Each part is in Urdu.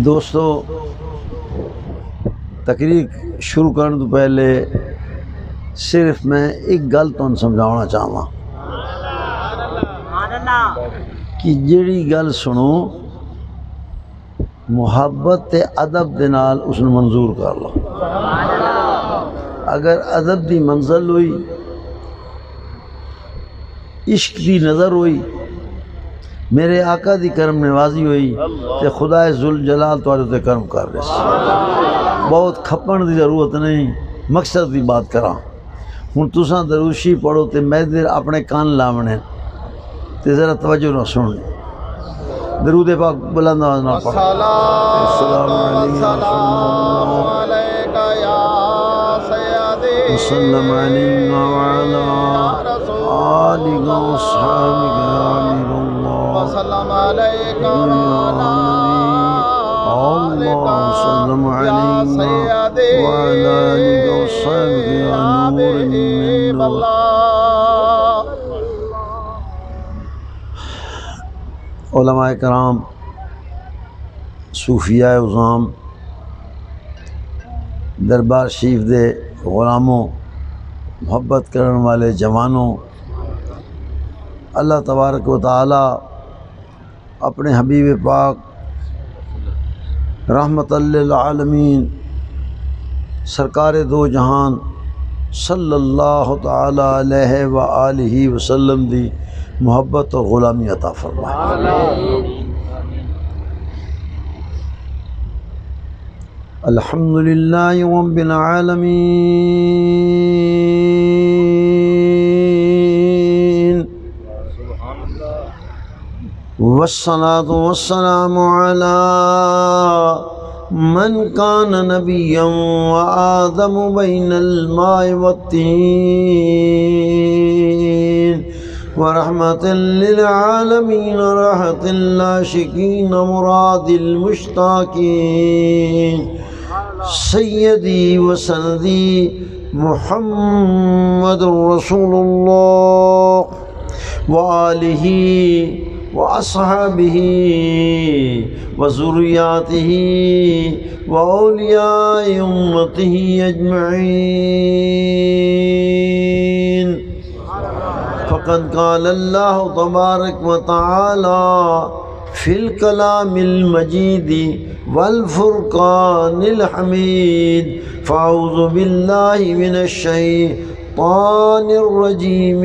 دوستو تقریر شروع کرنے تو پہلے صرف میں ایک گل تمہیں سمجھانا چاہواں کہ جیڑی گل سنو محبت تے ادب دے نال اس نے منظور کر لو۔ اگر ادب دی منزل ہوئی، عشق دی نظر ہوئی، میرے آقا دی کرم نوازی ہوئی تے خدا ذوالجلال تواڈے تے کرم کر رہے سی۔ بہت کھپن دی ضرورت نہیں، مقصد دی بات کراں۔ ہن تساں دروشی پڑھو تے میں دیر اپنے کان لاونے تے ذرا توجہ نہ سن درود پاک بلند آواز نہ پڑھو۔ السلام علیکم یا سیدی وسلم علیکم وعلی آلک و اصحابک یا امیر اللہ وسلم علیکم اللہم صلی علیکم وعلی آلک و اصحابک یا نور من اللہ۔ علماء کرام، صوفیاء عظام، دربار شریف دے غلاموں، محبت کرنے والے جوانوں، اللہ تبارک و تعالی اپنے حبیب پاک رحمت للعالمین سرکار دو جہان صلی اللہ تعالی علیہ وآلہ وسلم دی محبت اور غلامی عطا فرمائے۔ الحمدللہ رب العالمین والصلاة والسلام علی من کان نبیا وآدم بین الماء والطین ورحمة للعالمین راحة العاشقین مراد المشتاقین سیدی و سندی محمد رسول اللہ وآلہ وأصحابه وذرياته وأولياء أمته أجمعين فقد قال الله تبارك وتعالى في الكلام المجيد والفرقان الحميد فأعوذ بالله من الشيطان الرجيم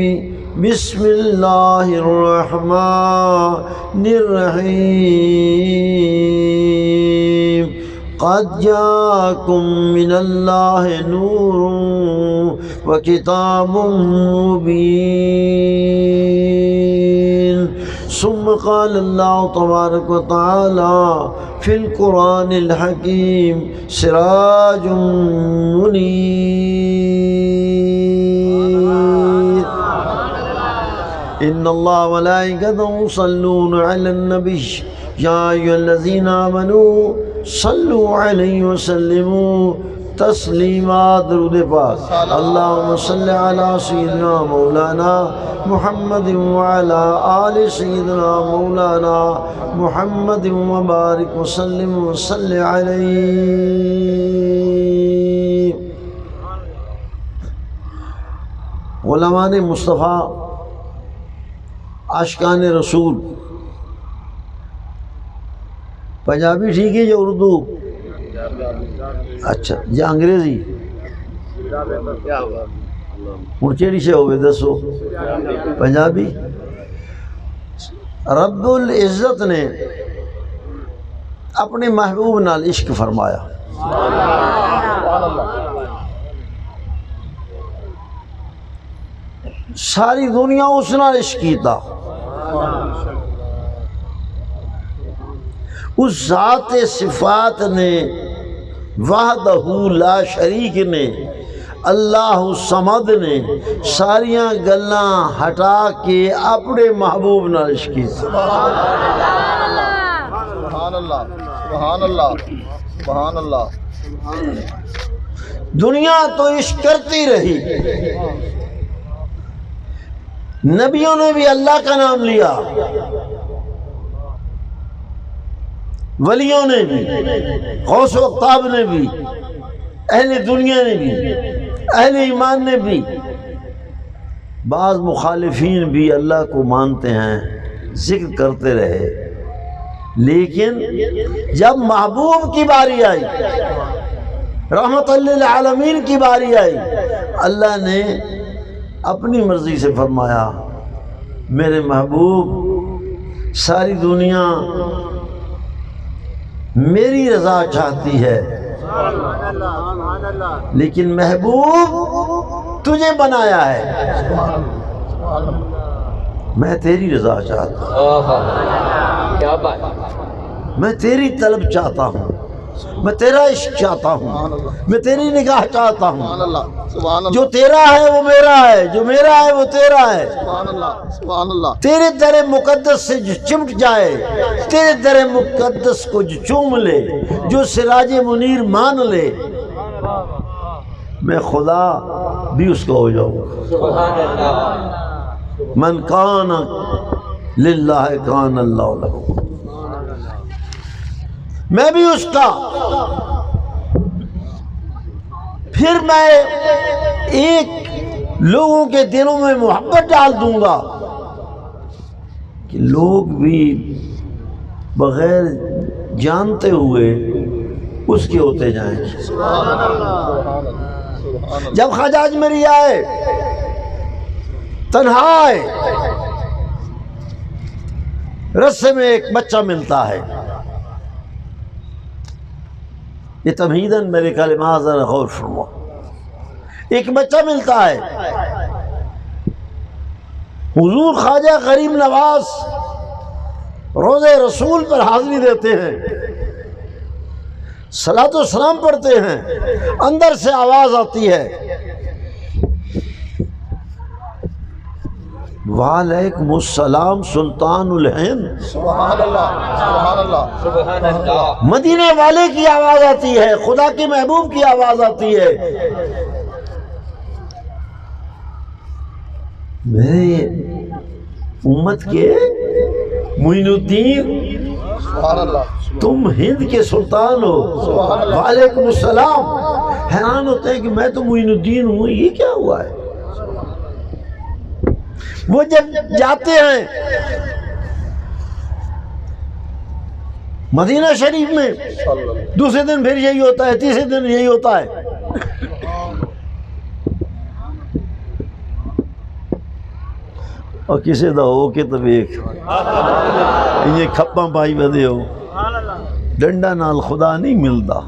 بسم اللہ الرحمن الرحیم قد جاءکم من اللہ نور وکتاب مبین ثم قال اللہ تبارک وتعالی فی القرآن الحکیم سراج منیر ان اللہ ملائکتہ یصلون علی النبی یا ایھا الذین آمنوا صلوا علیہ وسلموا تسلیما۔ درود پاک اللہم صل علی سیدنا مولانا محمد وعلی آل سیدنا مولانا محمد وبارک وسلم وصل علیہ۔ علماء مصطفیٰ، عاشقان رسول، پنجابی ٹھیک ہے یا اردو؟ اچھا یا انگریزی؟ ہوں کیڑی شے ہوئے دسو؟ پنجابی؟ رب العزت نے اپنے محبوب نال عشق فرمایا۔ ساری دنیا اس نال عشق کیتا۔ اس ذات صفات نے وحدہ لا شریک نے اللہ صمد نے ساریاں گلاں ہٹا کے اپنے محبوب نال عشق کیتا۔ سبحان اللہ سبحان اللہ سبحان اللہ۔ دنیا تو عشق کرتی رہی، نبیوں نے بھی اللہ کا نام لیا، ولیوں نے بھی، غوث و اقطاب نے بھی، اہل دنیا نے بھی، اہل ایمان نے بھی، بعض مخالفین بھی اللہ کو مانتے ہیں، ذکر کرتے رہے، لیکن جب محبوب کی باری آئی، رحمت للعالمین کی باری آئی، اللہ نے اپنی مرضی سے فرمایا میرے محبوب ساری دنیا میری رضا چاہتی ہے، لیکن محبوب تجھے بنایا ہے، میں تیری رضا چاہتا ہوں، کیا بات، میں تیری طلب چاہتا ہوں، میں تیرا عشق چاہتا ہوں، میں تیری نگاہ چاہتا ہوں، سبحان اللہ، سبحان اللہ، جو تیرا ہے وہ میرا ہے، جو میرا ہے وہ تیرا ہے، سبحان اللہ، سبحان اللہ، تیرے در مقدس سے جو چمٹ جائے، تیرے در مقدس کو جو چوم لے، جو سراج منیر مان لے، میں خدا بھی اس کا ہو جاؤں، سبحان اللہ، من کان للہ کان اللہ لہ، میں بھی اس کا، پھر میں ایک لوگوں کے دلوں میں محبت ڈال دوں گا کہ لوگ بھی بغیر جانتے ہوئے اس کے ہوتے جائیں گے۔ سبحان اللہ، سبحان اللہ، جب خواجہ اجمیری آئے، تنہا آئے، رستے میں ایک بچہ ملتا ہے، یہ تمہیداً میرے کلمات ذرا غور فرمو، ایک بچہ ملتا ہے، حضور خواجہ غریب نواز روزے رسول پر حاضری دیتے ہیں، صلاۃ و سلام پڑھتے ہیں، اندر سے آواز آتی ہے وعلیکم السلام سلطان الہند، سبحان اللہ، سبحان اللہ، سبحان اللہ، مدینے والے کی آواز آتی ہے، خدا کے محبوب کی آواز آتی ہے، میرے امت کے معین الدین سبحان اللہ، تم ہند کے سلطان ہو، وعلیکم السلام، حیران ہوتے ہیں کہ میں تو معین الدین ہوں، یہ کیا ہوا ہے؟ وہ جب جاتے ہیں مدینہ شریف میں، دوسرے دن پھر یہی ہوتا ہے، تیسرے دن یہی ہوتا ہے، اور کسی دا ہو کے تو ایک یہ کھپاں پائی بدے ہو، ڈنڈا نال خدا نہیں ملتا۔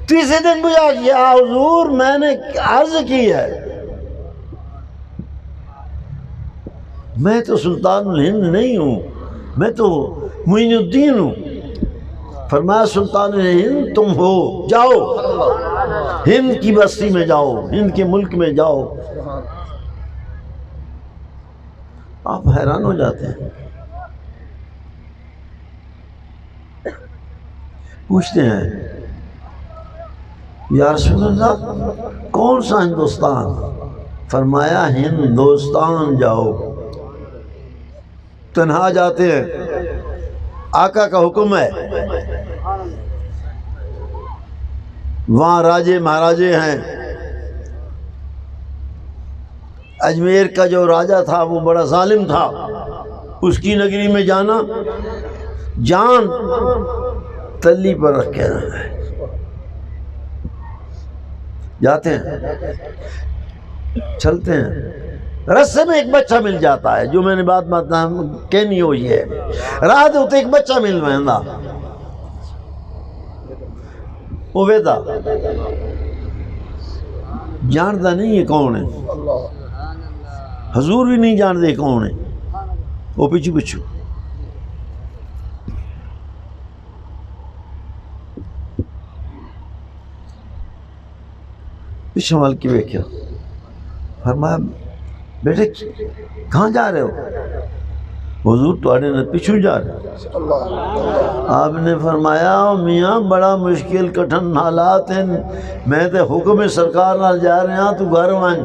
تیسرے دن مجھے یا حضور میں نے عرض کی ہے، میں تو سلطان الہند نہیں ہوں، میں تو معین الدین ہوں۔ فرمایا سلطان الہند تم ہو، جاؤ ہند کی بستی میں جاؤ، ہند کے ملک میں جاؤ۔ آپ حیران ہو جاتے ہیں، پوچھتے ہیں یا رسول اللہ کون سا ہندوستان؟ فرمایا ہندوستان جاؤ۔ تنہا جاتے ہیں، آقا کا حکم ہے، وہاں راجے مہاراجے ہیں، اجمیر کا جو راجہ تھا وہ بڑا ظالم تھا، اس کی نگری میں جانا جان تلی پر رکھ کے رہنا ہے۔ جاتے ہیں، چلتے ہیں، رستے میں ایک بچہ مل جاتا ہے، جو میں نے بات کہنی ہوئی ہے، راہ ہوتے ایک بچہ مل رہا، وہ ویدا جانتا نہیں ہے کون ہے، حضور بھی نہیں جانتے کون ہے، وہ پیچھو پیچھو پیچھے مال کی ویکھیا، فرمایا بیٹے کہاں جا رہے ہو؟ حضور تواڈے نے پیچھو جا رہے۔ آپ نے فرمایا میاں بڑا مشکل کٹھن حالات ہیں، میں تے حکم سرکار نال جا رہا ہاں، تو گھر وان۔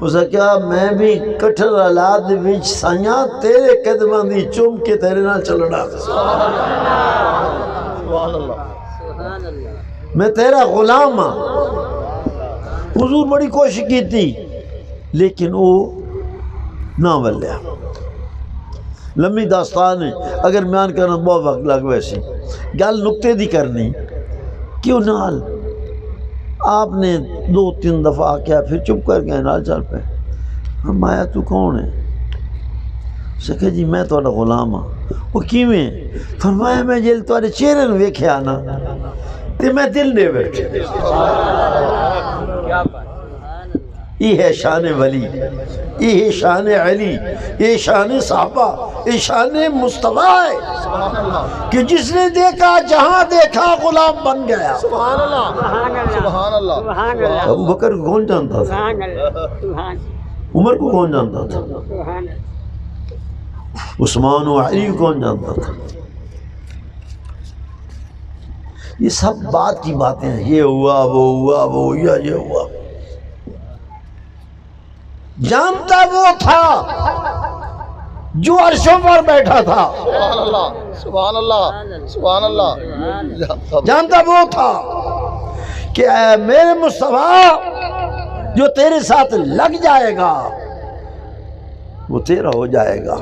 اسے کہا میں بھی کٹھر اولاد وچ سائیاں تیرے قدماں دی چوم کے تیرے نال چلنا سبحان اللہ میں تیرا غلام ہاں حضور بڑی کوشش کی تھی لیکن وہ نہ ولیا لمبی داستان ہے اگر بیان کرنا بہت وقت لگ ویسی گل نکتے دی کرنی کیوں نال آپ نے 2-3 دفعہ کیا پھر چپ کر گئے نال چل پہ فرمایا تو کون ہے اسے کہا جی میں تھوڑا غلام ہاں وہ کیویں فرمایا میں جیل تھوڑے چہرے نو ویکھیا نا تے میں دل دے بیٹھے یہ ہے شان ولی یہ ہے شان علی یہ شان صحابہ یہ شان مصطفیٰ ہے کہ جس نے دیکھا جہاں دیکھا غلام بن گیا سبحان اللہ سبحان اللہ ابو بکر کو کون جانتا تھا عمر کو کون جانتا تھا عثمان و علی کو کون جانتا تھا یہ سب بات کی باتیں ہیں یہ ہوا وہ ہوا وہ ہوا یہ ہوا جانتا وہ تھا جو عرشوں پر بیٹھا تھا سبحان اللہ سبحان اللہ سبحان اللہ جانتا وہ تھا کہ اے میرے مصطفیٰ جو تیرے ساتھ لگ جائے گا وہ تیرا ہو جائے گا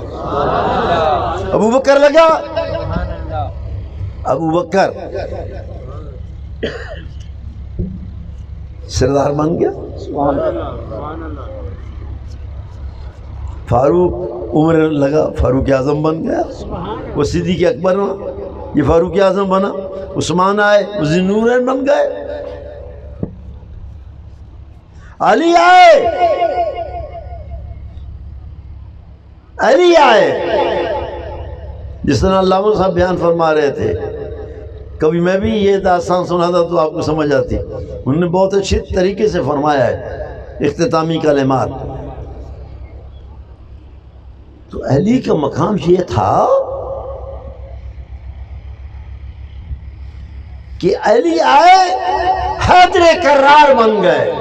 ابو بکر لگا ابو بکر سردار بن گیا فاروق عمر لگا فاروق اعظم بن گیا وہ صدیق اکبر بنا یہ فاروق اعظم بنا عثمان آئے وہ ذی النورین بن گئے علی آئے علی آئے جس طرح علامہ صاحب بیان فرما رہے تھے کبھی میں بھی یہ داستان سنا تھا تو آپ کو سمجھ آتی انہوں نے بہت اچھے طریقے سے فرمایا ہے اختتامی کلمات تو علی کا مقام یہ تھا کہ علی آئے حیدر کرار بن گئے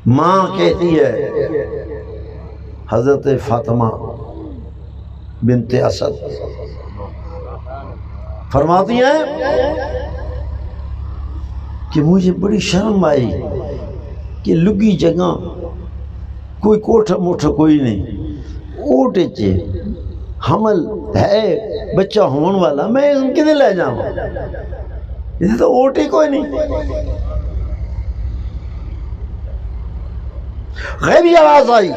ماں کہتی ہے حضرت فاطمہ بنت اسد فرماتی ہیں کہ مجھے بڑی شرم آئی کہ لگی جگہ کوئی کوٹھا موٹھا کوئی نہیں اوٹے چے حمل ہے بچہ ہون والا میں ان کے دے لے جاؤں یہ تو اوٹے کوئی نہیں غیبی آواز آئی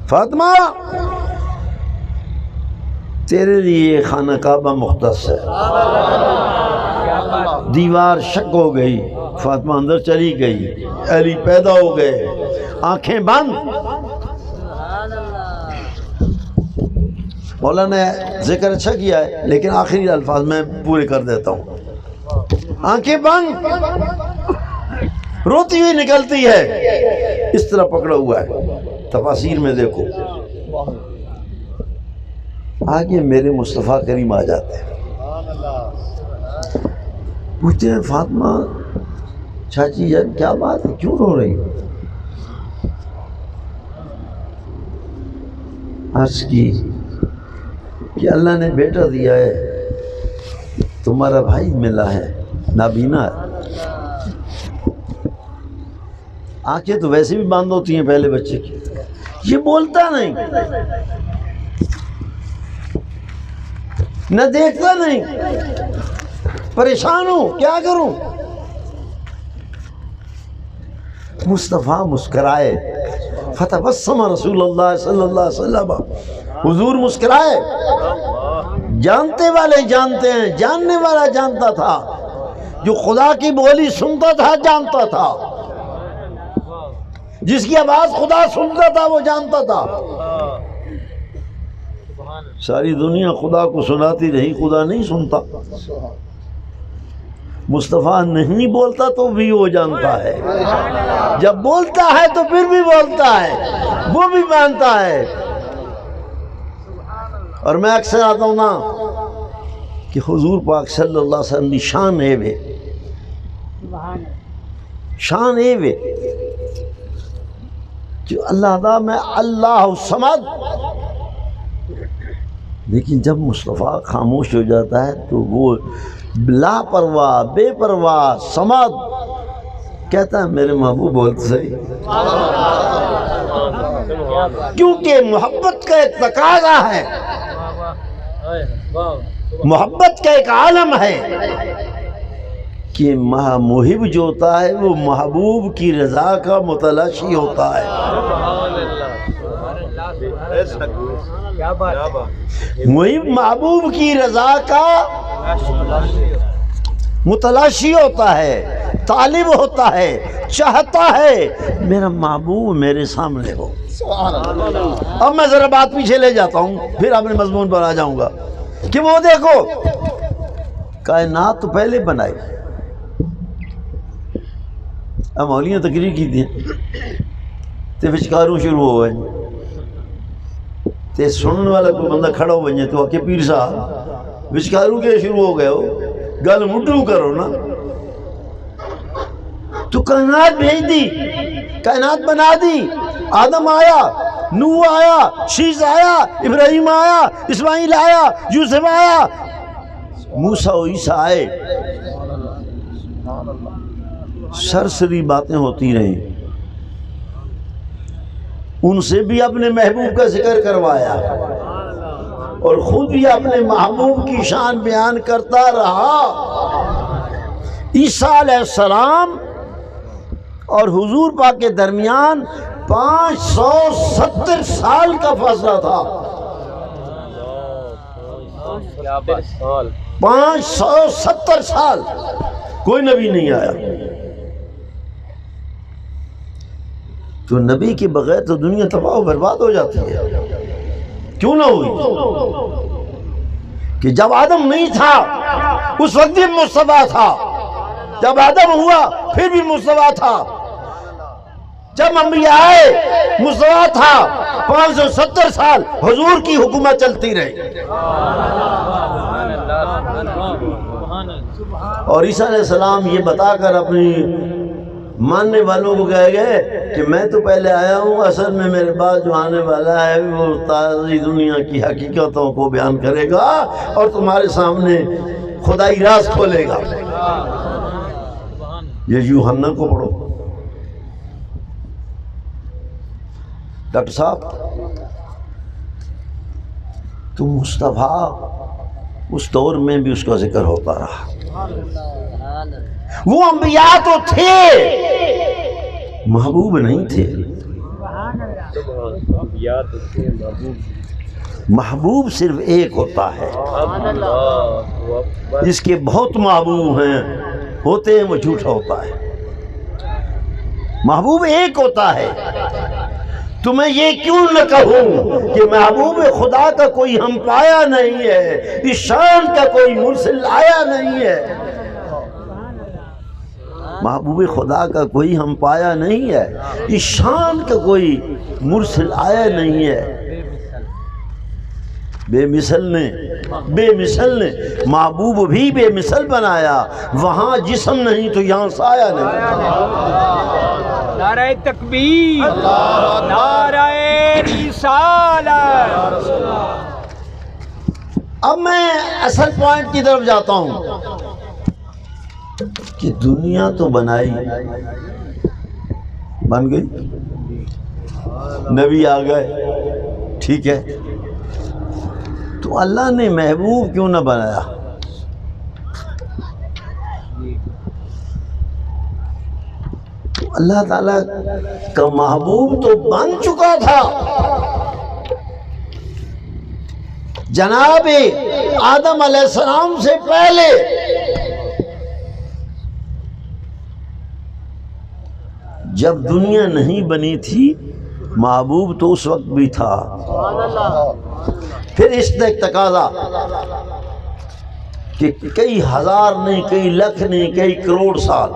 فاطمہ تیرے لیے خانہ کعبہ مختص ہے دیوار شک ہو گئی فاطمہ اندر چلی گئی علی پیدا ہو گئے آنکھیں بند مولانا نے ذکر اچھا کیا ہے لیکن آخری الفاظ میں پورے کر دیتا ہوں آنکھیں بند روتی ہوئی نکلتی ہے اس طرح پکڑا ہوا ہے تفاسیر میں دیکھو آگے میرے مصطفیٰ کریم آ جاتے ہیں پوچھتے ہیں فاطمہ چاچی جان کیا بات ہے کیوں رو رہی عرض کی کہ اللہ نے بیٹا دیا ہے تمہارا بھائی ملا ہے نابینا ہے آنکھیں تو ویسے بھی باندھ ہوتی ہیں پہلے بچے کی یہ بولتا نہیں نہ دیکھتا نہیں پریشان ہوں کیا کروں مصطفیٰ مسکرائے فتبسم رسول اللہ صلی اللہ علیہ وسلم حضور مسکرائے جانتے والے جانتے ہیں جاننے والا جانتا تھا جو خدا کی بولی سنتا تھا جانتا تھا جس کی آواز خدا سنتا تھا وہ جانتا تھا ساری دنیا خدا کو سناتی رہی خدا نہیں سنتا مصطفیٰ نہیں بولتا تو بھی وہ جانتا ہے جب بولتا ہے تو پھر بھی بولتا ہے وہ بھی مانتا ہے اور میں اکثر آتا ہوں نا کہ کہ حضور پاک صلی اللہ علیہ وسلم دی شان ہے وے، شان ہے وے جو اللہ دا میں اللہ صمد، لیکن جب مصطفیٰ خاموش ہو جاتا ہے تو وہ لاپرواہ بے پرواہ صمد کہتا ہے میرے محبوب بولتے صحیح، کیونکہ محبت کا ایک تقاضا ہے، محبت کا ایک عالم ہے کہ محب جو ہوتا ہے وہ محبوب کی رضا کا متلاشی ہوتا ہے، محب محبوب کی رضا کا متلاشی ہوتا ہے، طالب ہوتا ہے، چاہتا ہے میرا محبوب میرے سامنے ہو۔ اب میں ذرا بات پیچھے لے جاتا ہوں، پھر اپنے مضمون پر آ جاؤں گا کہ وہ دیکھو کائنات تو پہلے بنائی، اب مولیاں تقریر کی تھی تے وچکاروں شروع ہو گئے تے سنن والا کوئی بندہ کھڑا ہو گئے تو کہ پیر صاحب وچکاروں کے شروع ہو گئے ہو، گل مٹرو کرو نا، تو کائنات بھیج دی، کائنات بنا دی، آدم آیا، نوح آیا، شیس آیا، ابراہیم آیا، اسماعیل آیا، یوسف آیا، موسیٰ و عیسیٰ آئے، سرسری باتیں ہوتی رہیں، ان سے بھی اپنے محبوب کا ذکر کروایا اور خود بھی اپنے محبوب کی شان بیان کرتا رہا۔ عیسیٰ علیہ السلام اور حضور پاک کے درمیان 570 سال کا فاصلہ تھا، 570 سال کوئی نبی نہیں آیا، تو نبی کے بغیر تو دنیا تباہ و برباد ہو جاتی ہے، کیوں نہ ہوئی؟ کہ جب آدم نہیں تھا اس وقت بھی مصطفیٰ تھا، جب آدم ہوا پھر بھی مصطفیٰ تھا، جب انبیاء آئے مصطفیٰ تھا، 570 سال حضور کی حکومت چلتی رہی۔ اور عیسیٰ علیہ السلام یہ بتا کر اپنی ماننے والوں کو کہہ گئے کہ میں تو پہلے آیا ہوں، اصل میں میرے بعد جو آنے والا ہے وہ تازی دنیا کی حقیقتوں کو بیان کرے گا اور تمہارے سامنے خدائی راز کھولے گا۔ یہ یوحنا کو پڑھو۔ ڈاکٹر صاحب تو مصطفیٰ اس دور میں بھی اس کا ذکر ہوتا رہا، وہ انبیاء تو تھے محبوب نہیں تھے، محبوب صرف ایک ہوتا ہے، جس کے بہت محبوب ہیں ہوتے ہیں وہ جھوٹا ہوتا ہے، محبوب ایک ہوتا ہے۔ تو میں یہ کیوں نہ کہوں کہ محبوب خدا کا کوئی ہم پایا نہیں ہے، اس شان کا کوئی مرسل آیا نہیں ہے، محبوب خدا کا کوئی ہم پایا نہیں ہے، اس شان کا کوئی مرسل آیا نہیں ہے۔ بے مثل نے محبوب بھی بے مثل بنایا، وہاں جسم نہیں تو یہاں سایہ نہیں۔ نعرہ تکبیر، نعرہ رسالت۔ اب میں اصل پوائنٹ کی طرف جاتا ہوں کہ دنیا تو بنائی، بن گئی، نبی آ گئے، ٹھیک ہے، تو اللہ نے محبوب کیوں نہ بنایا؟ اللہ تعالیٰ کا محبوب تو بن چکا تھا، جناب آدم علیہ السلام سے پہلے۔ جب دنیا نہیں بنی تھی محبوب تو اس وقت بھی تھا۔ پھر اس نے ایک تقاضا کہ کئی ہزار نہیں، کئی لاکھ نہیں، کئی کروڑ سال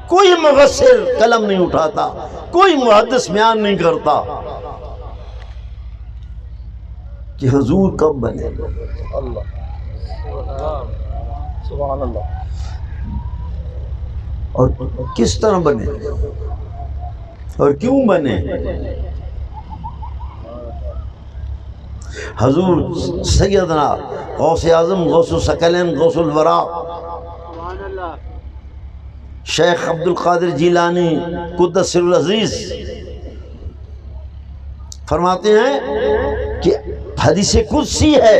کوئی مفسر قلم نہیں اٹھاتا، کوئی محدث بیان نہیں کرتا کہ حضور کب بنے، سبحان اللہ. اور کس طرح بنے اور کیوں بنے؟ حضور سیدنا غوث اعظم غوث الثقلین غوث الورا شیخ عبد القادر جیلانی قدس سر العزیز فرماتے ہیں کہ حدیث قدسی ہے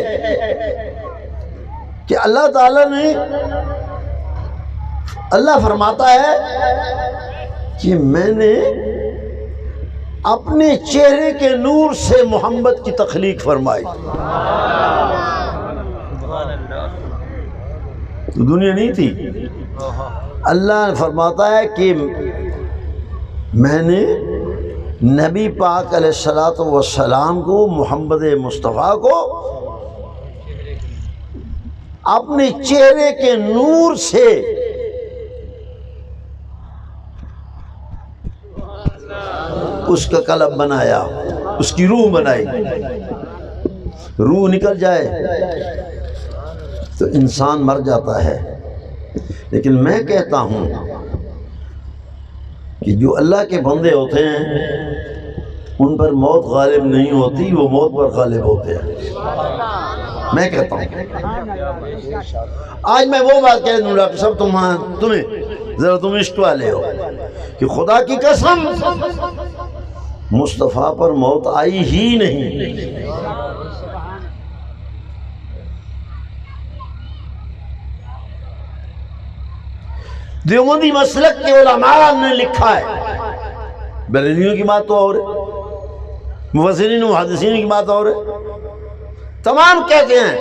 کہ اللہ تعالیٰ نے اللہ فرماتا ہے کہ میں نے اپنے چہرے کے نور سے محمد کی تخلیق فرمائی. تو دنیا نہیں تھی. اللہ فرماتا ہے کہ میں نے نبی پاک علیہ الصلوۃ والسلام کو محمد مصطفیٰ کو اپنے چہرے کے نور سے اس کا قلب بنایا، اس کی روح بنائی. روح نکل جائے تو انسان مر جاتا ہے. لیکن میں کہتا ہوں کہ جو اللہ کے بندے ہوتے ہیں ان پر موت غالب نہیں ہوتی، وہ موت پر غالب ہوتے ہیں. میں کہتا ہوں آج میں وہ بات کہہ دوں ڈاکٹر صاحب تمہیں ذرا تم عشق والے ہو کہ خدا کی قسم مصطفیٰ پر موت آئی ہی نہیں. دیوبندی مسلک کے علماء نے لکھا ہے، بریلویوں کی بات تو اور ہے، مفسرین و محدثین کی بات اور ہے. تمام کہتے ہیں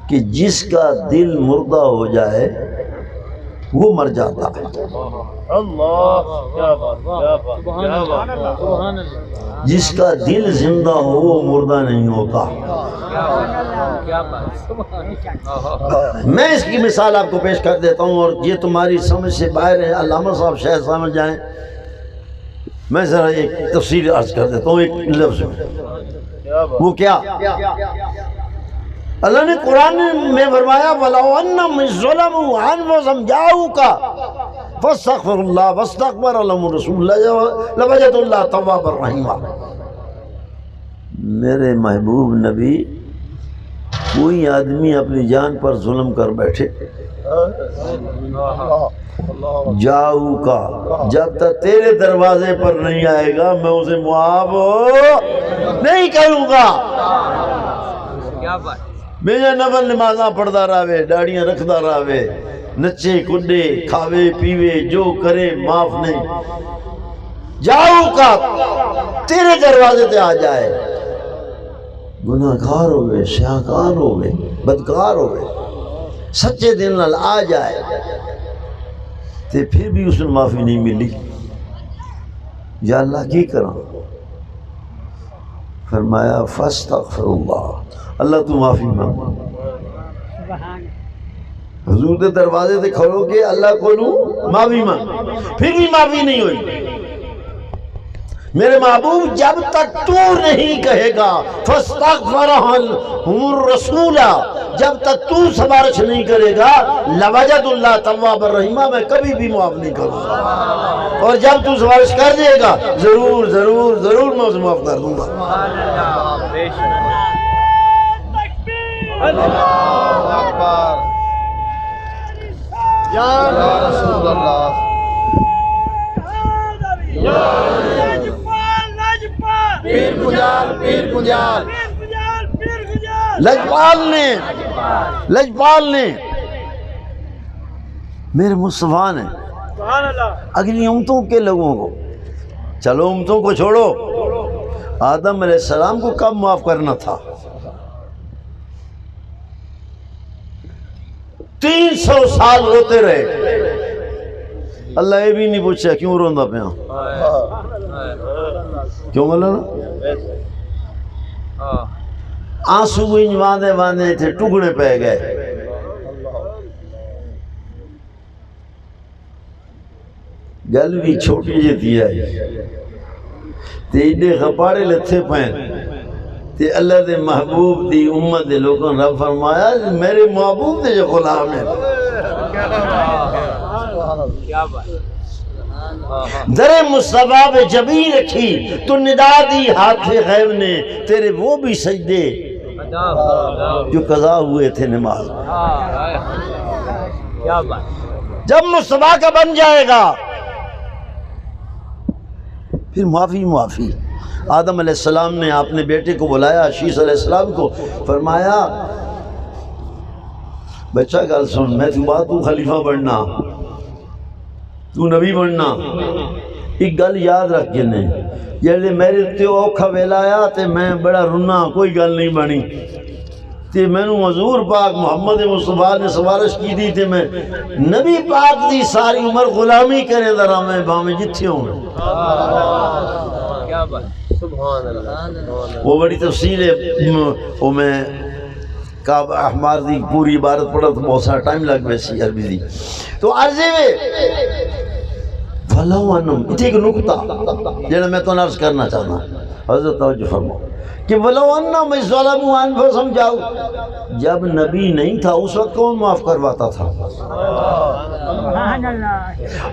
کہ جس کا دل مردہ ہو جائے وہ مر جاتا ہے. جس کا دل زندہ ہو وہ مردہ نہیں ہوتا. میں اس کی مثال آپ کو پیش کر دیتا ہوں اور یہ تمہاری سمجھ سے باہر ہے. علامہ صاحب شاید سمجھ جائیں. میں ذرا ایک تفصیل عرض کر دیتا ہوں ایک لفظ میں. وہ کیا؟ اللہ نے قرآن میں فرمایا وَلَوْ أَنَّهُمْ ظَلَمُوا أَنفُسَهُمْ جَاءُوكَ فَاسْتَغْفِرُوا اللَّهَ وَاسْتَغْفَرَ لَهُمُ الرَّسُولُ لَوَجَدُوا اللَّهَ تَوَّابًا رَحِيمًا. میرے محبوب نبی، کوئی آدمی اپنی جان پر ظلم کر بیٹھے، جاؤ کا جب تک تیرے دروازے پر نہیں آئے گا میں اسے معاف نہیں کروں گا. میرے نفل نمازاں پڑھتا رہے، داڑیاں رکھتا رہے، نچے کڈے کھاوے پیوے جو کرے معاف نہیں. جاؤ کا تیرے دروازے تے آ جائے، گناہگار ہوئے، سیاہکار ہوئے، بدکار ہوئے، سچے دل نال آ جائے تے پھر بھی اس نے معافی نہیں ملی. یا اللہ کی کراں؟ فرمایا فاستغفر اللہ، اللہ تو معافی مانگ. حضور دے دروازے تے کھڑو کے اللہ کو معافی مانگ، پھر بھی معافی نہیں ہوئی. میرے محبوب جب تک تو نہیں کہے گا فاستغفرہم الرسول، جب تک تو سفارش نہیں کرے گا لوجد اللہ توابا رحیما، میں کبھی بھی معاف نہیں کروں گا. اور جب تو سفارش کر دے گا ضرور ضرور ضرور میں اسے معاف کر دوں گا. اللہ اکبر. یا رسول اللہ. پیر پجال پیر پجال. لجپال نے میرے مصطفیٰ نے اگلی امتوں کے لوگوں کو، چلو امتوں کو چھوڑو، آدم علیہ السلام کو کب معاف کرنا تھا؟ 300 سال روتے رہے. اللہ یہ بھی نہیں پوچھا کیوں روندا پیا، کیوں مولانا؟ آنسو بھی واندے واندے تھے ٹکڑے پہ گئے. گل بھی چھوٹی جی تھی آئی تے ایڈے خپاڑے لتھے پین تے اللہ دے محبوب دی امت دے لوگوں نے رب فرمایا میرے محبوب دے جو غلام ہیں کیا بات در مصطفیٰ پہ جبیں رکھی تو ندا دی ہاتھ غیب نے تیرے وہ بھی سجدے جو قضا ہوئے تھے نماز کیا بات جب مصطفیٰ کا بن جائے گا پھر معافی آدم علیہ السلام نے اپنے بیٹے کو بلایا شیس علیہ السلام کو فرمایا بچہ گل سن میں تو بات تو خلیفہ بننا تو نبی بننا ایک گل یاد رکھ کے نہیں جیسے میرے تے اوکھا ویلا آیا تے میں بڑا رونا کوئی گل نہیں بنی تے میں نو حضور پاک محمد مصطفیٰ نے سفارش کی دی تے میں نبی پاک دی ساری عمر غلامی کرے ذرا میں باہمیں جتھے ہوں کیا بات وہ بڑی تفصیل ہے وہ میں کعب احمار دی پوری عبارت پڑھا تو بہت سارا ٹائم لگ ویسی عربی دی تو عرضے میں فَلَوْ أَنَّمْ اتھے ایک نکتہ جنہا میں تو عرض کرنا چاہتا ہوں حضرت توجہ فرماؤ کہ وَلَوْ أَنَّمْ ظَلَمُوا أَنفُسَهُمْ جاؤ جب نبی نہیں تھا اس وقت کون معاف کرواتا تھا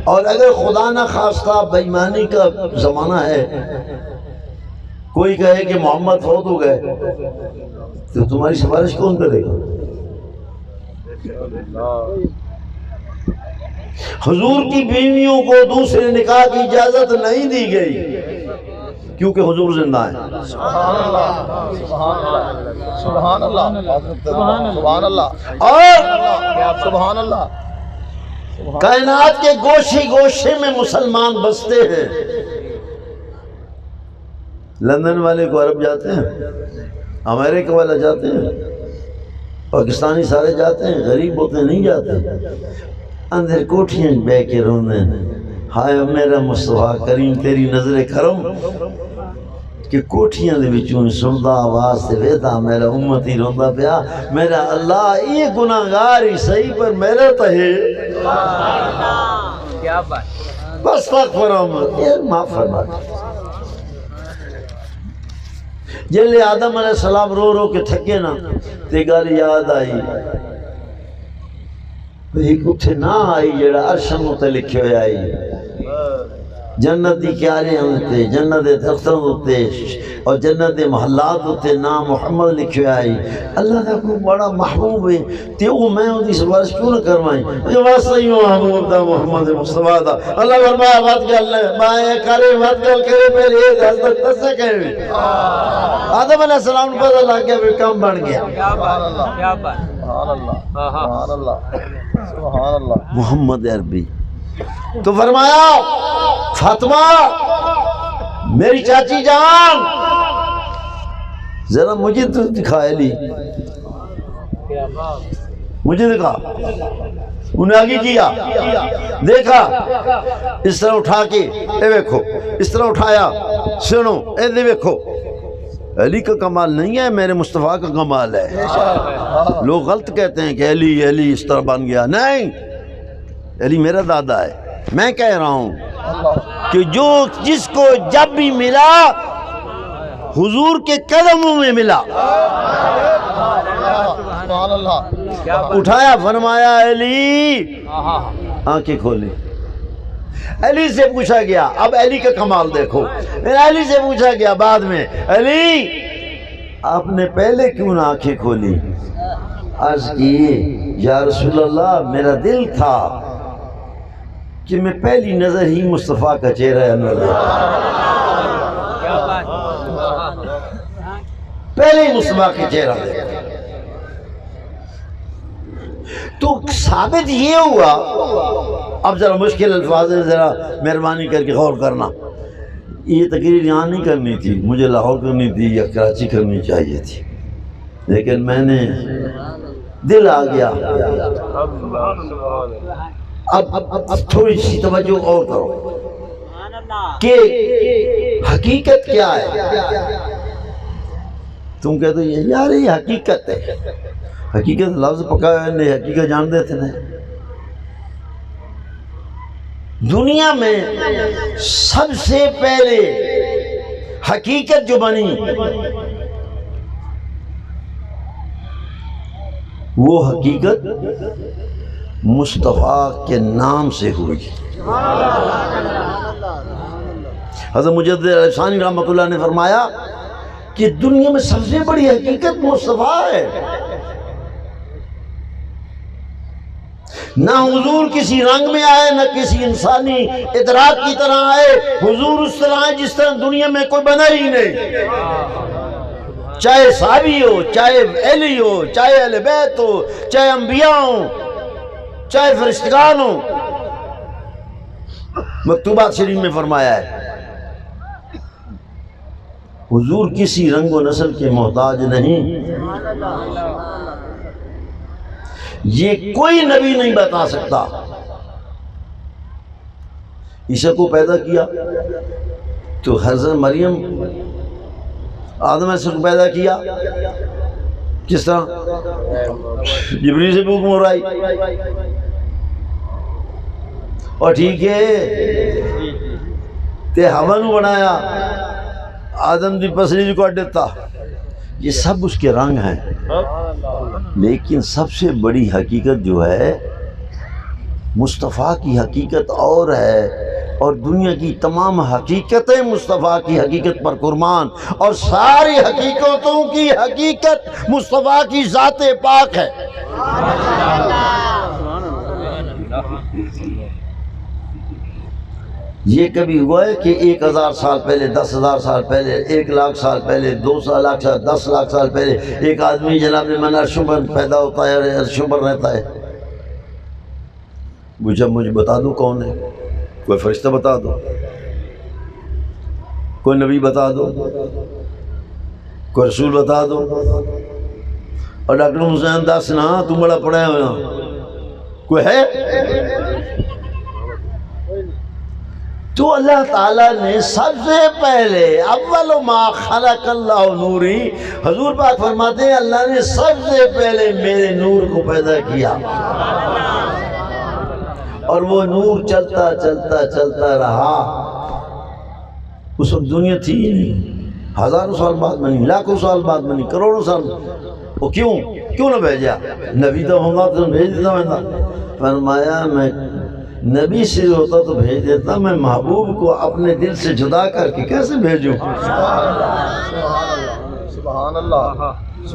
اور اگر خدا نہ خواستہ بے ایمانی کا زمانہ ہے کوئی کہے کہ محمد فوت ہو گئے تو تمہاری سفارش کون کرے گا حضور کی بیویوں کو دوسرے نکاح کی اجازت نہیں دی گئی کیونکہ حضور زندہ ہیں سبحان اللہ سبحان اللہ اور سبحان اللہ کائنات کے گوشے گوشے میں مسلمان بستے ہیں لندن والے کو عرب جاتے ہیں امریکہ والے جاتے ہیں پاکستانی سارے جاتے ہیں غریب ہوتے نہیں جاتے اندر کوٹھیاں بے کے روندے ہائے میرا مصطفیٰ کریم تیری نظر کرم کہ کوٹھیاں دے بچوں سندا آواز سے ویدا میرا امتی روندا پیا میرا اللہ یہ گناہگار ہی صحیح پر میرا تو ہے کیا بات بس فرام یہ معاف فرما جلے آدم علیہ السلام رو رو کے تھکے نا تے گل یاد آئی ایک اتھے نہ آئی جڑا عرشن تے لکھے ہوئے آئی جنت دی کیارے ہوتے جنت دے درختوں ہوتے اور جنت دے محلات ہوتے نام محمد لکھے ہوئے آئی اللہ کا کوئی بڑا محبوب ہے تے وہ میں ہوتی سفارش کیوں نہ کروائیں جو واسطہ ہی محبوب دا محمد مصطفیٰ دا اللہ فرمایا بات گل لے مائے کرے بات گل کرے پہلے ایک حضرت تسے کہے آدم علیہ السلام نے پتہ لگ گیا بھی کم بن گیا کیا بات کیا بات سبحان اللہ سبحان اللہ محمد عربی تو فرمایا فاطمہ میری چاچی جان ذرا مجھے تو دکھا علی مجھے دکھا انہیں آگے کیا دیکھا اس طرح اٹھا کے اے ویکھو اس طرح اٹھایا سنو اے دے ویکھو علی کا کمال نہیں ہے میرے مصطفیٰ کا کمال ہے لوگ غلط کہتے ہیں کہ علی اس طرح بن گیا نہیں علی میرا دادا ہے میں کہہ رہا ہوں کہ جو جس کو جب بھی ملا حضور کے قدموں میں ملا سبحان اللہ اٹھایا فرمایا علی آنکھیں کھولی علی سے پوچھا گیا اب علی کا کمال دیکھو علی سے پوچھا گیا بعد میں علی آپ نے پہلے کیوں نہ آنکھیں کھولی عرض کی یا رسول اللہ میرا دل تھا کہ میں پہلی نظر ہی مصطفیٰ کا چہرہ نظر پہلے ہی مصطفیٰ کا چہرہ دیکھا تو ثابت یہ ہوا اب ذرا مشکل الفاظ ہے ذرا مہربانی کر کے غور کرنا یہ تقریر یہاں نہیں کرنی تھی مجھے لاہور کرنی تھی یا کراچی کرنی چاہیے تھی لیکن میں نے دل آ گیا اب تھوڑی سی توجہ اور کرو کہ حقیقت کیا ہے تم کہتے ہو یار یہ حقیقت ہے حقیقت لفظ پکا ہے نہیں حقیقت جان دیتے نہیں دنیا میں سب سے پہلے حقیقت جو بنی وہ حقیقت مصطفیٰ کے نام سے ہوئی۔ حضرت مجدد ثانی رحمۃ اللہ نے فرمایا کہ دنیا میں سب سے بڑی حقیقت مصطفیٰ ہے۔ نہ حضور کسی رنگ میں آئے، نہ کسی انسانی ادراک کی طرح آئے، حضور اس طرح آئے جس طرح دنیا میں کوئی بنا ہی نہیں، چاہے صحابی ہو، چاہے علی ہو، چاہے اہل بیت ہو، چاہے انبیاء ہوں، چاہے فرشتگان ہوں۔ مکتوبات شریف میں فرمایا ہے حضور کسی رنگ و نسل کے محتاج نہیں، یہ کوئی نبی نہیں بتا سکتا۔ عیسیٰ کو پیدا کیا تو حضرت مریم آدم علیہ السلام کو پیدا کیا کس طرح؟ جبریل سے حکم ہو رہی، اور ٹھیک ہے تے ہوا نو بنایا، آدم دی پسلی کو دیتا، یہ سب اس کے رنگ ہیں، لیکن سب سے بڑی حقیقت جو ہے مصطفیٰ کی حقیقت اور ہے، اور دنیا کی تمام حقیقتیں مصطفیٰ کی حقیقت پر قربان، اور ساری حقیقتوں کی حقیقت مصطفیٰ کی ذات پاک ہے۔ یہ کبھی ہوا ہے کہ 1000 سال پہلے، 10,000 سال پہلے، 1,00,000 سال پہلے، 2,00,000 سال، 10,00,000 سال پہلے ایک آدمی جناب من عرشوں پر پیدا ہوتا ہے اور عرشوں پر رہتا ہے؟ مجھے بتا دو کون ہے، کوئی فرشتہ بتا دو، کوئی نبی بتا دو، کوئی رسول بتا دو، اور ڈاکٹر حسین دس نا تم بڑا پڑھا ہے، کوئی ہے؟ تو اللہ تعالیٰ نے سب سے پہلے اول ما خلق اللہ نوری، حضور پاک فرماتے ہیں اللہ نے سب سے پہلے میرے نور کو پیدا کیا، اور وہ نور چلتا چلتا چلتا رہا۔ اس وقت دنیا تھی ہی نہیں، ہزاروں سال بعد بنی، لاکھوں سال بعد بنی، کروڑوں سال۔ وہ کیوں نہ بھیجا؟ نبی تو ہوگا تو بھیج دیتا میں۔ فرمایا میں نبی سے ہوتا تو بھیج دیتا، میں محبوب کو اپنے دل سے جدا کر کے کیسے بھیجوں؟ سبحان اللہ۔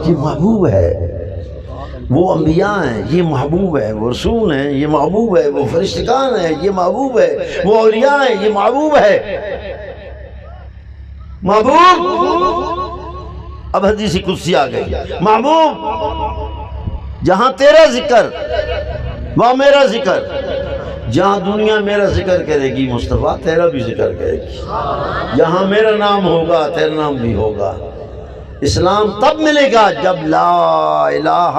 یہ محبوب ہے، وہ انبیاء ہیں، یہ محبوب ہے، وہ رسول ہیں، یہ محبوب ہے، وہ فرشتگان ہیں، یہ محبوب ہے، وہ اولیاء ہیں، یہ محبوب ہے، محبوب۔ اب حدیث قدسی آ گئی، محبوب جہاں تیرا ذکر وہاں میرا ذکر، جہاں دنیا میرا ذکر کرے گی مصطفیٰ تیرا بھی ذکر کرے گی، جہاں میرا نام ہوگا تیرا نام بھی ہوگا۔ اسلام تب ملے گا جب لا الہ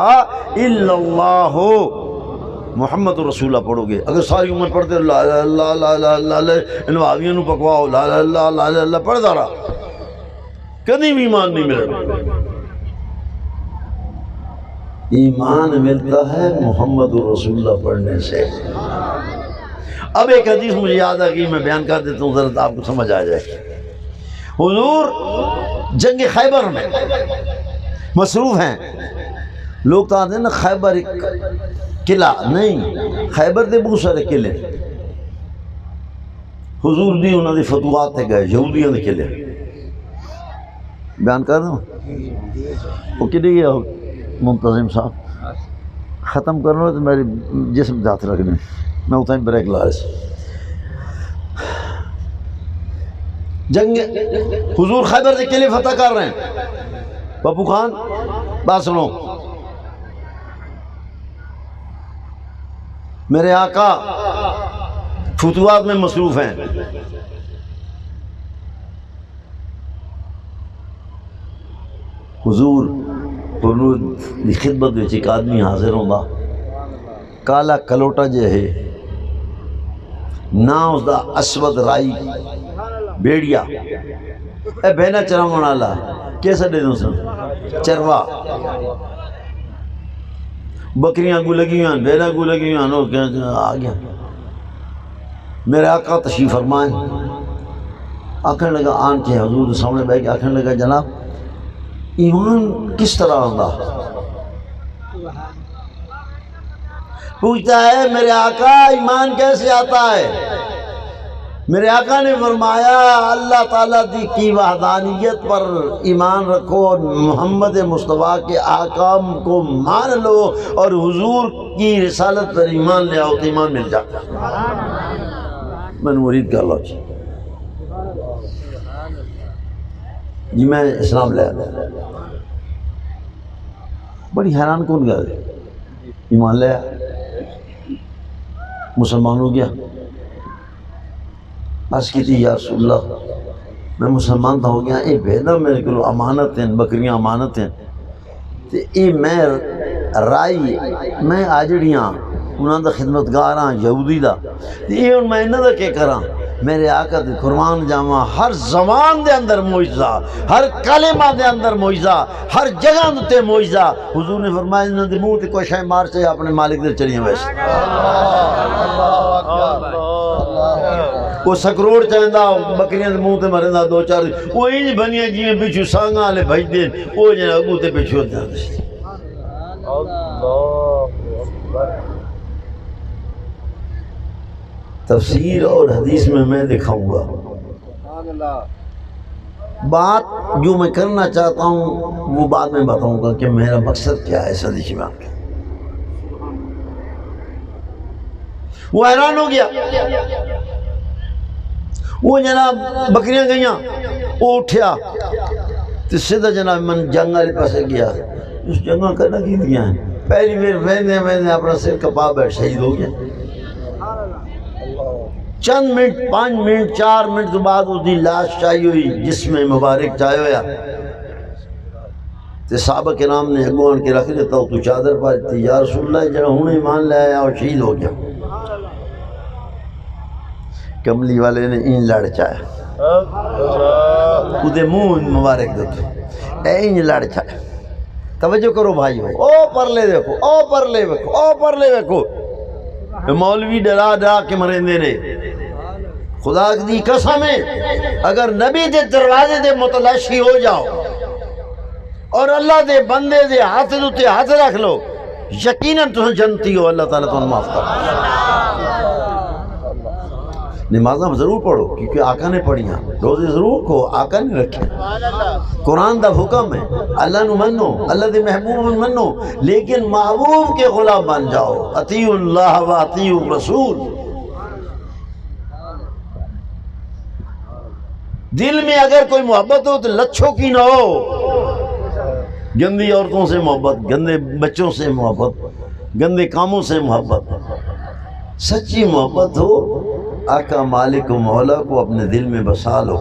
الا اللہ محمد رسول اللہ پڑھو گے۔ اگر ساری عمر پڑھتے لا الہ الا اللہ لا الہ الا اللہ، ان وہابیوں نو پکواؤ لا الہ الا اللہ لا الہ الا اللہ پڑھتا رہا، کبھی بھی ایمان نہیں ملے۔ ایمان ملتا ہے محمد رسول اللہ پڑھنے سے۔ اب ایک حدیث مجھے یاد آ گئی، میں بیان کر دیتا ہوں ذرا آپ کو سمجھ آ جائے۔ حضور جنگ خیبر میں مصروف ہیں، لوگ تو آتے ہیں نا خیبر ایک قلعہ نہیں، خیبر دے بہت سارے قلعے، حضور بھی انہوں نے فتوحات تے گئے، یہودیوں دے قلعے بیان کر دوں۔ وہ کدھر گیا منتظم صاحب؟ ختم کرنا تو میری جسم ہاتھ رکھنے، میں اتنا ہی بریک لا رہا۔ جنگ حضور خیبر کے قلعے فتح کر رہے ہیں۔ پپو خان بات سنو، میرے آقا فتوحات میں مصروف ہیں، حضور کی خدمت میں ایک آدمی حاضر ہوگا، کالا کلوٹا جے ہے، نا اس دا اسود رائی بیڑیا، اے بہنا چرامن والا کیسا دے دوں سن چروا، بکریاں گو لگی ہوئیں، بہنا گو لگی ہوئیں، آ گیا۔ میرے آقا تشریف فرمائیں، آکھنے لگا آن کے حضور سامنے بیٹھ کے آکھنے لگا جناب ایمان کس طرح ہوگا؟ پوچھتا ہے میرے آقا ایمان کیسے آتا ہے؟ میرے آقا نے فرمایا اللہ تعالیٰ کی وحدانیت پر ایمان رکھو اور محمد مصطفیٰ کے احکام کو مان لو اور حضور کی رسالت پر ایمان لے آؤ تو ایمان مل جاتا ہے۔ میں نے مرید کر لو جی میں اسلام لے آیا، بڑی حیران کون گئے، ایمان لے آیا، مسلمان ہو گیا۔ عرض کی تھی یا رسول اللہ میں مسلمان تو ہو گیا، اے بھیدا میرے کو امانت ہیں، بکریاں امانت ہیں، تے اے میں رائی میں آجڑیاں انہاں دا خدمتگار ہاں یہودی دا، تے اے ان میں انہاں دا کیا کراں؟ میرے آقا دے قرآن جاواں ہر زبان دے اندر معجزہ، ہر کلمہ دے اندر معجزہ، ہر جگہ تے معجزہ۔ حضور نے فرمایا انہاں دے منہ تے کوئی شے مار چاہے اپنے مالک دے چلیے ویسے وہ سکروڑ چاہندہ بکریاں دے منہ تے مرندہ دو چار وہ انج بنیاں جی میں پچھو سانگاں لے بھج دیں وہ جنہ اگو تے پچھو دیں۔ تفسیر اور حدیث میں دکھاؤں گا، بات جو میں کرنا چاہتا ہوں وہ بعد میں بتاؤں گا کہ میرا مقصد کیا ہے اس حدیث میں آپ کے۔ وہ حیران ہو گیا، وہ جناب بکریاں گئیاں، وہ اٹھیا تو سیدھا جناب من جنگا لے پاسے گیا، اس جنگا کرنا کی دیا ہیں پہلی بیر میں اپنا سر کپا بیٹھ شہید ہو گیا۔ چند منٹ 5 منٹ 4 منٹ کے بعد اس دی لاش چاہی ہوئی جس میں مبارک چاہے ہویا تے صحابہ کرام نے اگوان کے رکھ لیتا تو چادر پاتی یا رسول اللہ جنہا ہوں ایمان لے آیا اور شہید ہو گیا۔ کملی والے نے این لڑ چاہیا ادھے منہ مبارک دیکھو اے این لڑ چاہیا۔ توجہ کرو بھائی ہو، او پرلے دیکھو، او پرلے دیکھو، او پرلے دیکھو۔ مولوی ڈرا ڈرا کے مرندے نے، خدا دی قسم ہے اگر نبی دے دروازے دے متلاشی ہو جاؤ اور اللہ دے بندے دے ہاتھ دوتے ہاتھ رکھ لو یقیناً تم جنتی ہو، اللہ تعالیٰ تمہیں معاف کر۔ نمازاں ضرور پڑھو کیونکہ آقا نے پڑھیاں، روزے ضرور کھو آقا نے رکھے، قرآن دا حکم ہے، اللہ نو منو، اللہ دے محبوب منو، لیکن محبوب کے غلام بن جاؤ، اطیعوا اللہ و اطیعوا الرسول۔ دل میں اگر کوئی محبت ہو تو لچھوں کی نہ ہو، گندی عورتوں سے محبت، گندے بچوں سے محبت، گندے کاموں سے محبت، سچی محبت ہو آقا مالک و مولا کو اپنے دل میں بسا لو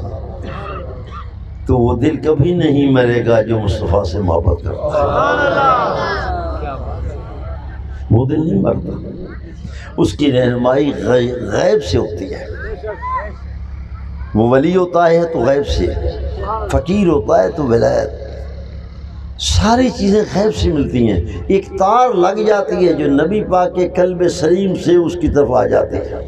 تو وہ دل کبھی نہیں مرے گا جو مصطفیٰ سے محبت کرتا ہے، وہ دل نہیں مرتا، اس کی رہنمائی غیب سے ہوتی ہے۔ وہ ولی ہوتا ہے تو غیب سے، فقیر ہوتا ہے تو ولایت، ساری چیزیں غیب سے ملتی ہیں۔ ایک تار لگ جاتی ہے جو نبی پاک کے قلب سلیم سے اس کی طرف آ جاتی ہے،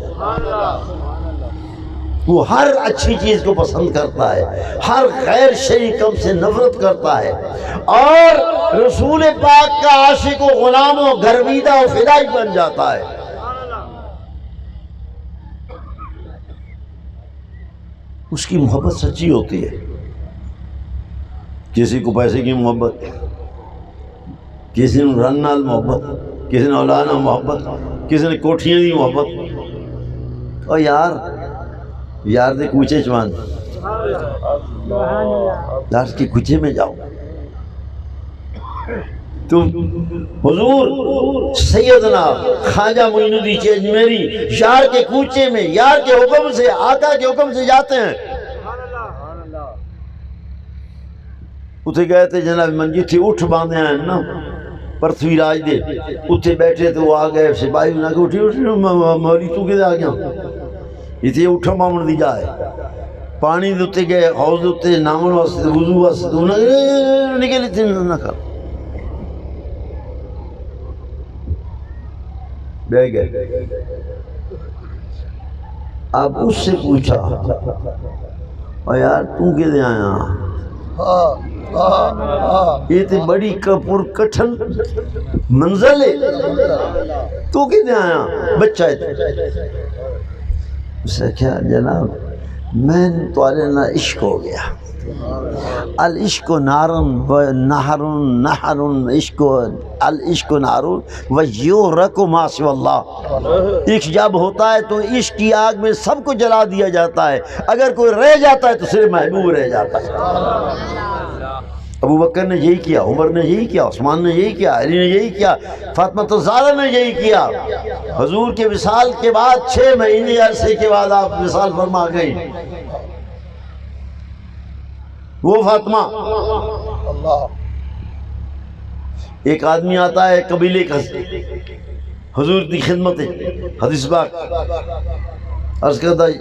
وہ ہر اچھی چیز کو پسند کرتا ہے، ہر غیر شرعی کم سے نفرت کرتا ہے، اور رسول پاک کا عاشق و غلام و گرویدہ و فدائی بن جاتا ہے۔ اس کی محبت سچی ہوتی ہے۔ کسی کو پیسے کی محبت، کسی نے رن نال محبت، کسی نے اولانا محبت، کسی نے کوٹھیاں دی محبت، اور یار دے کوچے چوان، یار کے کوچے میں جاؤ تو حضور سیدنا خواجہ معین الدین اجمیری یار کے کوچے میں یار کے حکم سے، آقا کے حکم سے جاتے ہیں۔ اتھے گئے تھے جناب منجی تھی اٹھ باندھے ہیں نا پرتھوی راج دے، اتھے بیٹھے تو وہ آ گئے سپاہی انہاں کہ اٹھی مولی تو کدے آ گیا، اتھے اٹھا مامن دی جائے پانی دوتے گئے حوض دوتے نامن واسطے وضو واسطے انہاں نکلی تھی نہ کر بیٹھ گئے۔ اب اس سے پوچھا اور یار تم کدے آیا؟ یہ تو بڑی کپور کٹھن منزل ہے. تو کتنے آیا بچہ ہے. اسے کیا جناب میں تمہارے نہ عشق ہو گیا. العشق نارن و نہرن نہرن عشق العشق نارن و یحرق ما سوی اللہ. عشق جب ہوتا ہے تو عشق کی آگ میں سب کو جلا دیا جاتا ہے. اگر کوئی رہ جاتا ہے تو صرف محبوب رہ جاتا ہے. ابو بکر نے یہی کیا, عمر نے یہی کیا, عثمان نے یہی کیا, علی نے یہی کیا, فاطمہ الزہرا نے یہی کیا. حضور کے وصال کے بعد 6 مہینے عرصے کے بعد آپ وصال فرما گئی. وہ فاطمہ, ایک آدمی آتا ہے قبیلے کا حضور کی خدمت ہے. حدیث پاک عرض کرتا ہے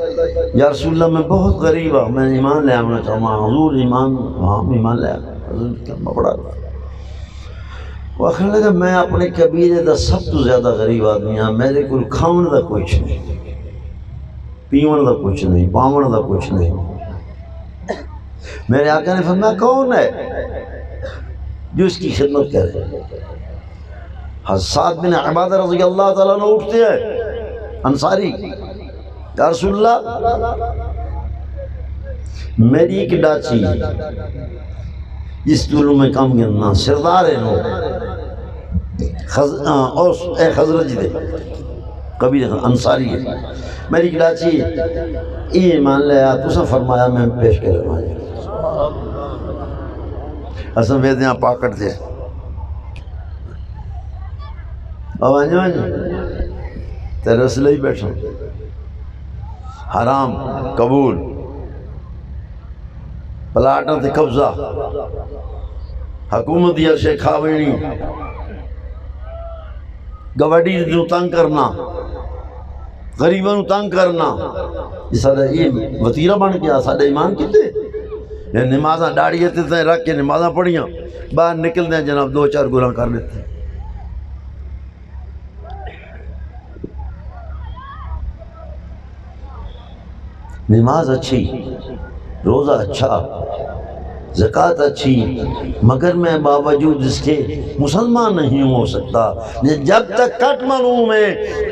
یا رسول اللہ میں بہت غریب ہوں, میں ایمان لے آنا چاہوں. حضور ایمان, ہاں ایمان لے آنا. حضور کلمہ پڑھا. وہ آخر لگا میں اپنے قبیلے دا سب تو زیادہ غریب آدمی ہاں. میرے کو کھاون دا کچھ نہیں, پیون دا کچھ نہیں, پاون دا کچھ نہیں. میرے آقا نے فرمایا کون ہے جو اس کی خدمت کرے؟ سعد بن عبادہ رضی اللہ تعالیٰ عنہ اٹھتے ہیں انصاری, یا رسول اللہ میری ایک ڈاچی اس دولوں میں کام کرنا سردار ہے نو اور خزرج دے قبیل انصاری ہے. میری ایک ڈاچی ایمان لے آ تو فرمایا میں پیش کرے مایا اسم ویدیاں پاکٹ دے آوانجو آنجو تیرے رسلے ہی بیٹھا حرام قبول پلاٹا تے قبضہ حکومت یا شیخ کھاوینی گوڑی جو تنگ کرنا غریبوں تنگ کرنا یہ سارا یہ وطیرہ بن گیا. سارے ایمان کیتے نمازاں ڈاڑیے تے رکھ کے نمازاں پڑھیاں باہر نکل دیں جناب 2-4 گناہ کر لیتے. نماز اچھی, روزہ اچھا, زکوٰۃ اچھی, مگر میں باوجود اس کے مسلمان نہیں ہو سکتا. جب تک کٹ منوں میں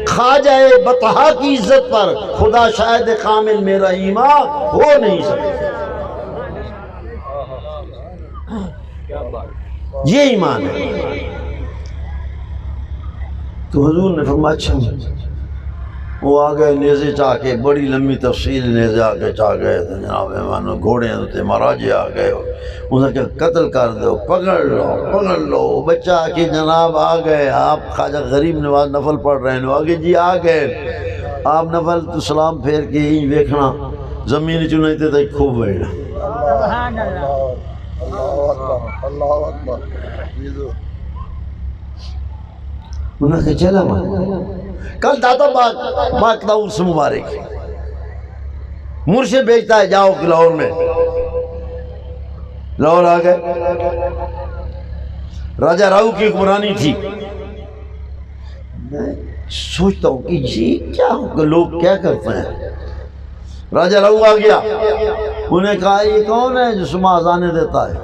کھا جائے بطحا کی عزت پر خدا شاہد کامل میرا ایمان ہو نہیں سکتا. یہ ایمان ہے. تو حضور نے فرمایا اچھا. وہ آگئے نیزے چاہ کے, بڑی لمبی تفصیل نیزے آگے چاہ گئے تھے جناب ایمانو, گھوڑے ہوتے مہاراجے آگئے. انہوں نے کہا قتل کر دو, پکڑ لو. بچہ کہ جناب آگئے, آپ خواجہ غریب نواز نفل پڑھ رہے ہیں, آگے جی آگئے. آپ نفل تو سلام پھیر کے ہی ویکھنا زمین چنائے تھے تو خوب بیٹھا. اللہ اکبر. انہوں نے کہا چلا کل داتا پاک دا عرس مبارک مرشد بیچتا ہے, جاؤ کہ لاہور میں. لاہور آ گئے. راجہ راؤ کی حکمرانی تھی. میں سوچتا ہوں کہ جی کیا لوگ کیا کرتے ہیں. راجہ راؤ آ گیا, انہیں کہا یہ کون ہے جو صبح اذانیں دیتا ہے؟